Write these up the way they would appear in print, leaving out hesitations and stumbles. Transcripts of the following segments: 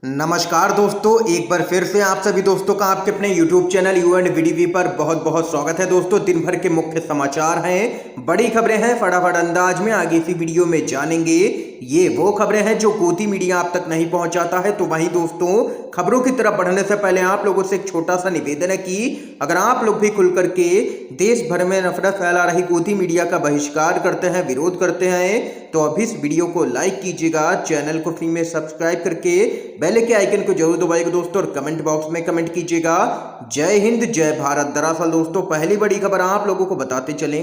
नमस्कार दोस्तों, एक बार फिर से आप सभी दोस्तों का आपके अपने YouTube चैनल यू एंड वीडीवी पर बहुत बहुत स्वागत है। दोस्तों, दिन भर के मुख्य समाचार हैं, बड़ी खबरें हैं, फटाफट अंदाज में आगे इसी वीडियो में जानेंगे। ये वो खबरें हैं जो गोदी मीडिया आप तक नहीं पहुंचाता है। तो वहीं दोस्तों, खबरों की तरफ बढ़ने से पहले आप लोगों से एक छोटा सा निवेदन है कि अगर आप लोग भी खुल करके देश भर में नफरत फैला रही गोदी मीडिया का बहिष्कार करते हैं, विरोध करते हैं, तो अभी इस वीडियो को लाइक कीजिएगा, चैनल को फ्री में सब्सक्राइब करके बेल के आइकन को जरूर दबाइएगा दोस्तों, और कमेंट बॉक्स में कमेंट कीजिएगा। जय हिंद, जय भारत। दरअसल दोस्तों, पहली बड़ी खबर आप लोगों को बताते चलें,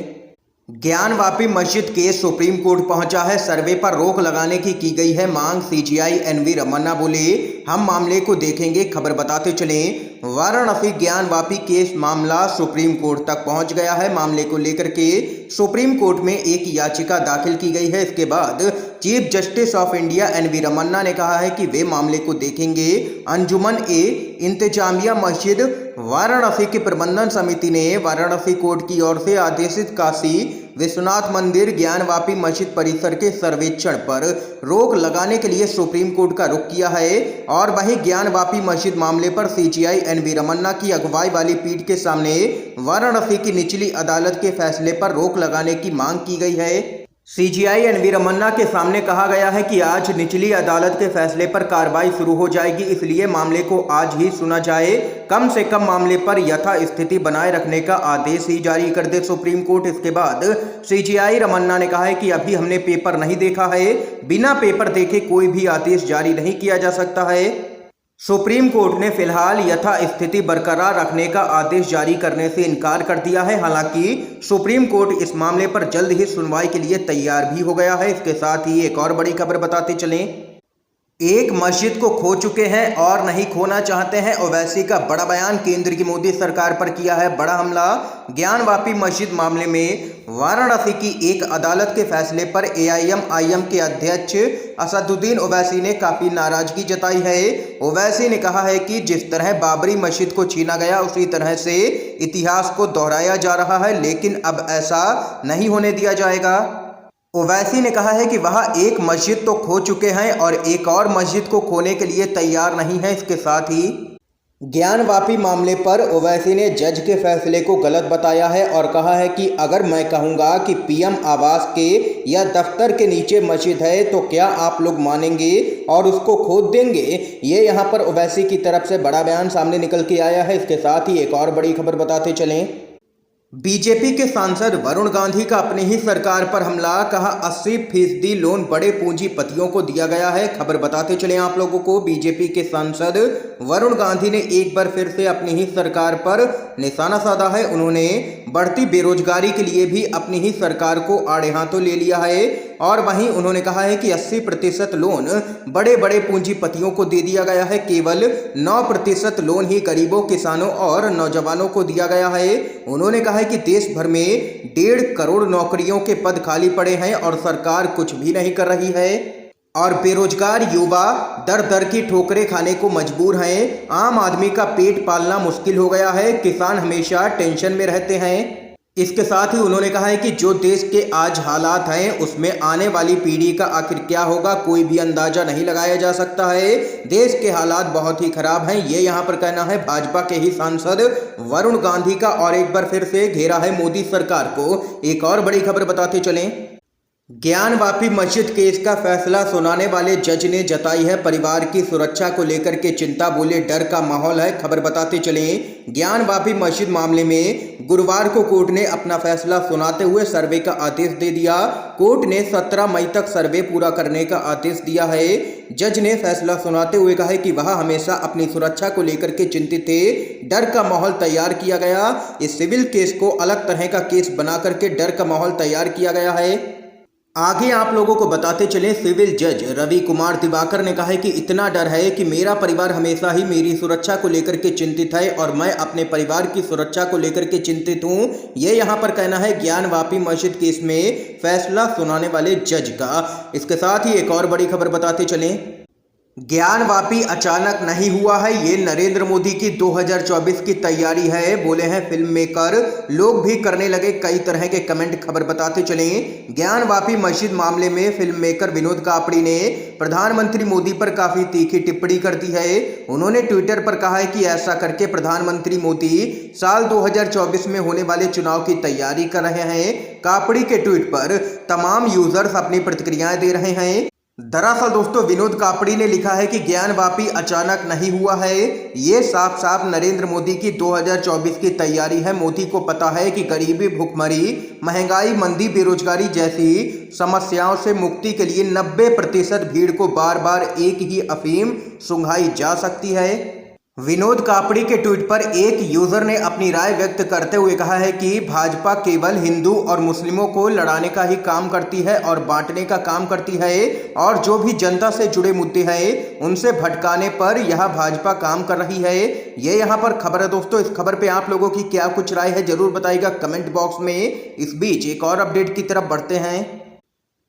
ज्ञानवापी मस्जिद केस सुप्रीम कोर्ट पहुंचा है। सर्वे पर रोक लगाने की गई है मांग। सीजीआई एनवी रमन्ना बोले, हम मामले को देखेंगे। खबर बताते चलें, वाराणसी ज्ञानवापी केस मामला सुप्रीम कोर्ट तक पहुंच गया है। मामले को लेकर के सुप्रीम कोर्ट में एक याचिका दाखिल की गई है। इसके बाद chief justice of India N V Ramanna ने कहा है कि वे मामले को देखेंगे। अंजुमन ए इंतजामिया मस्जिद वाराणसी की प्रबंधन समिति ने वाराणसी कोर्ट की ओर से आदेशित काशी विश्वनाथ मंदिर ज्ञानवापी मस्जिद परिसर के सर्वेक्षण पर रोक लगाने के लिए सुप्रीम कोर्ट का रुख किया है। और वहीं ज्ञानवापी मस्जिद मामले पर सीजीआई एनवी रमन्ना की अगुवाई वाली पीठ के सामने वाराणसी की निचली अदालत के फैसले पर रोक लगाने की मांग की गई है। सीजीआई एनवी रमन्ना के सामने कहा गया है कि आज निचली अदालत के फैसले पर कार्रवाई शुरू हो जाएगी, इसलिए मामले को आज ही सुना जाए। कम से कम मामले पर यथास्थिति बनाए रखने का आदेश ही जारी कर दे सुप्रीम कोर्ट। इसके बाद सीजीआई रमन्ना ने कहा है कि अभी हमने पेपर नहीं देखा है, बिना पेपर देखे कोई भी आदेश जारी नहीं किया जा सकता है। सुप्रीम कोर्ट ने फिलहाल यथास्थिति बरकरार रखने का आदेश जारी करने से इनकार कर दिया है। हालांकि सुप्रीम कोर्ट इस मामले पर जल्द ही सुनवाई के लिए तैयार भी हो गया है। इसके साथ ही एक और बड़ी खबर बताते चलें, एक मस्जिद को खो चुके हैं और नहीं खोना चाहते हैं। ओवैसी का बड़ा बयान, केंद्र की मोदी सरकार पर किया है बड़ा हमला। ज्ञानवापी मस्जिद मामले में वाराणसी की एक अदालत के फैसले पर एआईएमआईएम के अध्यक्ष असदुद्दीन ओवैसी ने काफी नाराजगी जताई है। ओवैसी ने कहा है कि जिस तरह बाबरी मस्जिद को छीना गया, उसी तरह से इतिहास को दोहराया जा रहा है, लेकिन अब ऐसा नहीं होने दिया जाएगा। ओवैसी ने कहा है कि वह एक मस्जिद तो खो चुके हैं और एक और मस्जिद को खोने के लिए तैयार नहीं है। इसके साथ ही ज्ञानवापी मामले पर ओवैसी ने जज के फैसले को गलत बताया है और कहा है कि अगर मैं कहूंगा कि पीएम आवास के या दफ्तर के नीचे मस्जिद है तो क्या आप लोग मानेंगे और उसको खोद देंगे। ये यहां पर ओवैसी की तरफ से बड़ा बयान सामने निकल के आया है। इसके साथ ही एक और बड़ी खबर बताते चलें, बीजेपी के सांसद वरुण गांधी का अपनी ही सरकार पर हमला। कहा 80% लोन बड़े पूंजीपतियों को दिया गया है। खबर बताते चले आप लोगों को, बीजेपी के सांसद वरुण गांधी ने एक बार फिर से अपनी ही सरकार पर निशाना साधा है। उन्होंने बढ़ती बेरोजगारी के लिए भी अपनी ही सरकार को आड़े हाथों ले लिया है। और वहीं उन्होंने कहा है कि 80% लोन बड़े बड़े पूंजीपतियों को दे दिया गया है, केवल 9% लोन ही गरीबों, किसानों और नौजवानों को दिया गया है। उन्होंने कहा है कि देश भर में 1.5 करोड़ नौकरियों के पद खाली पड़े हैं और सरकार कुछ भी नहीं कर रही है और बेरोजगार युवा दर दर की ठोकरें खाने को मजबूर हैं। आम आदमी का पेट पालना मुश्किल हो गया है, किसान हमेशा टेंशन में रहते हैं। इसके साथ ही उन्होंने कहा है कि जो देश के आज हालात हैं उसमें आने वाली पीढ़ी का आखिर क्या होगा, कोई भी अंदाजा नहीं लगाया जा सकता है। देश के हालात बहुत ही खराब हैं, ये यहाँ पर कहना है भाजपा के ही सांसद वरुण गांधी का। और एक बार फिर से घेरा है मोदी सरकार को। एक और बड़ी खबर बताते चलें, ज्ञानवापी मस्जिद केस का फैसला सुनाने वाले जज ने जताई है परिवार की सुरक्षा को लेकर के चिंता। बोले डर का माहौल है। खबर बताते चलें, ज्ञानवापी मस्जिद मामले में गुरुवार को कोर्ट ने अपना फैसला सुनाते हुए सर्वे का आदेश दे दिया। कोर्ट ने 17 मई तक सर्वे पूरा करने का आदेश दिया है। जज ने फैसला सुनाते हुए कहा है कि वह हमेशा अपनी सुरक्षा को लेकर के चिंतित थे। डर का माहौल तैयार किया गया। इस सिविल केस को अलग तरह का केस बना करके डर का माहौल तैयार किया गया है। आगे आप लोगों को बताते चले, सिविल जज रवि कुमार दिवाकर ने कहा है कि इतना डर है कि मेरा परिवार हमेशा ही मेरी सुरक्षा को लेकर के चिंतित है और मैं अपने परिवार की सुरक्षा को लेकर के चिंतित हूं। ये यहां पर कहना है ज्ञानवापी मस्जिद केस में फैसला सुनाने वाले जज का। इसके साथ ही एक और बड़ी खबर बताते चलें, ज्ञानवापी अचानक नहीं हुआ है, ये नरेंद्र मोदी की 2024 की तैयारी है, बोले हैं फिल्म मेकर। लोग भी करने लगे कई तरह के कमेंट, खबर बताते चलें। ज्ञानवापी मस्जिद मामले में फिल्म मेकर विनोद कापड़ी ने प्रधानमंत्री मोदी पर काफी तीखी टिप्पणी कर दी है। उन्होंने ट्विटर पर कहा है कि ऐसा करके प्रधानमंत्री मोदी साल 2024 में होने वाले चुनाव की तैयारी कर रहे हैं। कापड़ी के ट्वीट पर तमाम यूजर्स अपनी प्रतिक्रियाएं दे रहे हैं। दरअसल दोस्तों, विनोद कापड़ी ने लिखा है कि ज्ञानवापी अचानक नहीं हुआ है, ये साफ साफ नरेंद्र मोदी की 2024 की तैयारी है। मोदी को पता है कि गरीबी, भुखमरी, महंगाई, मंदी, बेरोजगारी जैसी समस्याओं से मुक्ति के लिए 90% भीड़ को बार बार एक ही अफीम सुंघाई जा सकती है। विनोद कापड़ी के ट्वीट पर एक यूजर ने अपनी राय व्यक्त करते हुए कहा है कि भाजपा केवल हिंदू और मुस्लिमों को लड़ाने का ही काम करती है और बांटने का काम करती है, और जो भी जनता से जुड़े मुद्दे हैं उनसे भटकाने पर यह भाजपा काम कर रही है। ये यहाँ पर खबर है दोस्तों। इस खबर पे आप लोगों की क्या कुछ राय है जरूर बताइएगा कमेंट बॉक्स में। इस बीच एक और अपडेट की तरफ बढ़ते हैं।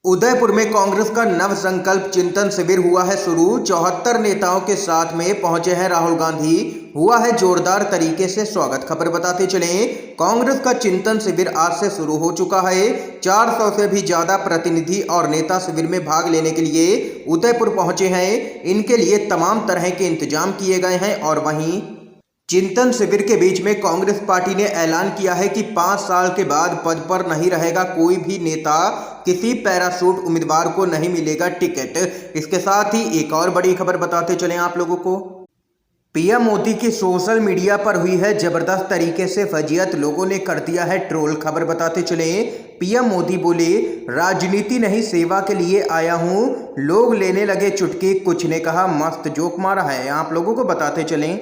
उदयपुर में कांग्रेस का नव संकल्प चिंतन शिविर हुआ है शुरू। 74 नेताओं के साथ में पहुंचे हैं राहुल गांधी। हुआ है जोरदार तरीके से स्वागत, खबर बताते चलें। कांग्रेस का चिंतन शिविर आज से शुरू हो चुका है। 400 से भी ज्यादा प्रतिनिधि और नेता शिविर में भाग लेने के लिए उदयपुर पहुंचे हैं। इनके लिए तमाम तरह के इंतजाम किए गए हैं। और वहीं चिंतन शिविर के बीच में कांग्रेस पार्टी ने ऐलान किया है कि 5 साल के बाद पद पर नहीं रहेगा कोई भी नेता, किसी पैराशूट उम्मीदवार को नहीं मिलेगा टिकट। इसके साथ ही एक और बड़ी खबर बताते चलें आप लोगों को। पीएम मोदी की सोशल मीडिया पर हुई है जबरदस्त तरीके से फजीयत, लोगों ने कर दिया है ट्रोल, खबर बताते चलें। पीएम मोदी बोले, राजनीति नहीं सेवा के लिए आया हूं। लोग लेने लगे चुटकी, कुछ ने कहा मस्त जोक मारा है। आप लोगों को बताते चलें,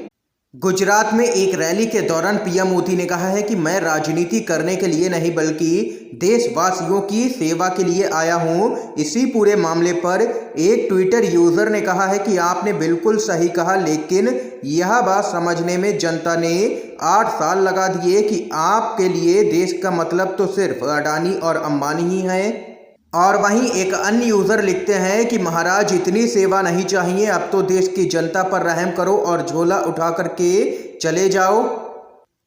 गुजरात में एक रैली के दौरान पीएम मोदी ने कहा है कि मैं राजनीति करने के लिए नहीं बल्कि देशवासियों की सेवा के लिए आया हूं। इसी पूरे मामले पर एक ट्विटर यूजर ने कहा है कि आपने बिल्कुल सही कहा, लेकिन यह बात समझने में जनता ने 8 साल लगा दिए कि आपके लिए देश का मतलब तो सिर्फ अडानी और अंबानी ही है। और वहीं एक अन्य यूजर लिखते हैं कि महाराज इतनी सेवा नहीं चाहिए, अब तो देश की जनता पर रहम करो और झोला उठा करके चले जाओ।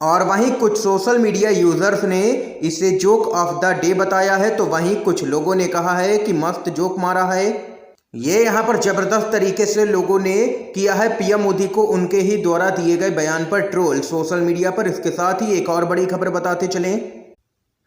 और वहीं कुछ सोशल मीडिया यूजर्स ने इसे जोक ऑफ द डे बताया है, तो वहीं कुछ लोगों ने कहा है कि मस्त जोक मारा है। ये यहाँ पर जबरदस्त तरीके से लोगों ने किया है पीएम मोदी को उनके ही द्वारा दिए गए बयान पर ट्रोल सोशल मीडिया पर। इसके साथ ही एक और बड़ी खबर बताते चलें।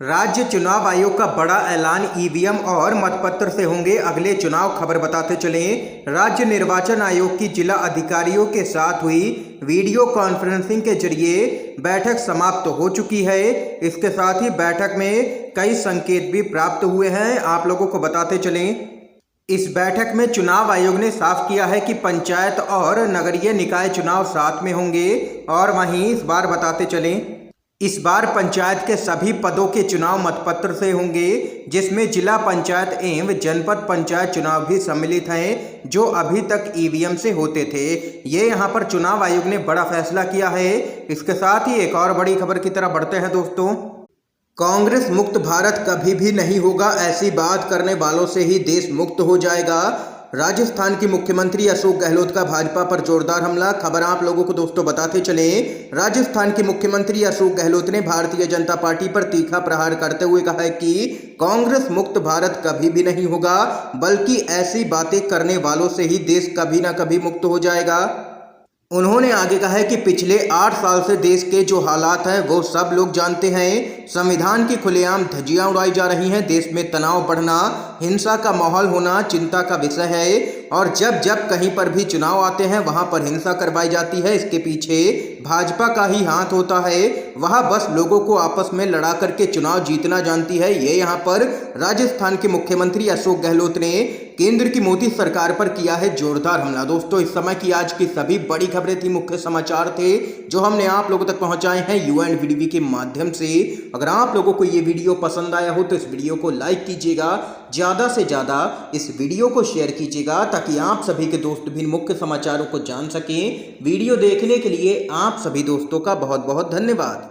राज्य चुनाव आयोग का बड़ा ऐलान, ईवीएम और मतपत्र से होंगे अगले चुनाव, खबर बताते चलें। राज्य निर्वाचन आयोग की जिला अधिकारियों के साथ हुई वीडियो कॉन्फ्रेंसिंग के जरिए बैठक समाप्त हो चुकी है। इसके साथ ही बैठक में कई संकेत भी प्राप्त हुए हैं, आप लोगों को बताते चलें। इस बैठक में चुनाव आयोग ने साफ किया है कि पंचायत और नगरीय निकाय चुनाव साथ में होंगे। और वहीं इस बार बताते चलें, इस बार पंचायत के सभी पदों के चुनाव मतपत्र से होंगे, जिसमें जिला पंचायत एवं जनपद पंचायत चुनाव भी सम्मिलित हैं, जो अभी तक ईवीएम से होते थे। ये यहाँ पर चुनाव आयोग ने बड़ा फैसला किया है। इसके साथ ही एक और बड़ी खबर की तरफ बढ़ते हैं दोस्तों। कांग्रेस मुक्त भारत कभी भी नहीं होगा, ऐसी बात करने वालों से ही देश मुक्त हो जाएगा। राजस्थान की मुख्यमंत्री अशोक गहलोत का भाजपा पर जोरदार हमला, खबर आप लोगों को दोस्तों बताते चलें। राजस्थान की मुख्यमंत्री अशोक गहलोत ने भारतीय जनता पार्टी पर तीखा प्रहार करते हुए कहा है कि कांग्रेस मुक्त भारत कभी भी नहीं होगा, बल्कि ऐसी बातें करने वालों से ही देश कभी ना कभी मुक्त हो जाएगा। उन्होंने आगे कहा है कि पिछले 8 साल से देश के जो हालात हैं वो सब लोग जानते हैं। संविधान की खुलेआम धज्जियां उड़ाई जा रही हैं, देश में तनाव बढ़ना, हिंसा का माहौल होना चिंता का विषय है। और जब जब कहीं पर भी चुनाव आते हैं वहां पर हिंसा करवाई जाती है, इसके पीछे भाजपा का ही हाथ होता है। वह बस लोगों को आपस में लड़ा करके चुनाव जीतना जानती है। ये यहाँ पर राजस्थान के मुख्यमंत्री अशोक गहलोत ने केंद्र की मोदी सरकार पर किया है जोरदार हमला। दोस्तों, इस समय की आज की सभी बड़ी खबरें थी, मुख्य समाचार थे जो हमने आप लोगों तक पहुंचाए हैं UNVDV के माध्यम से। अगर आप लोगों को ये वीडियो पसंद आया हो तो इस वीडियो को लाइक कीजिएगा, ज़्यादा से ज़्यादा इस वीडियो को शेयर कीजिएगा ताकि आप सभी के दोस्त भी मुख्य समाचारों को जान सकें। वीडियो देखने के लिए आप सभी दोस्तों का बहुत बहुत धन्यवाद।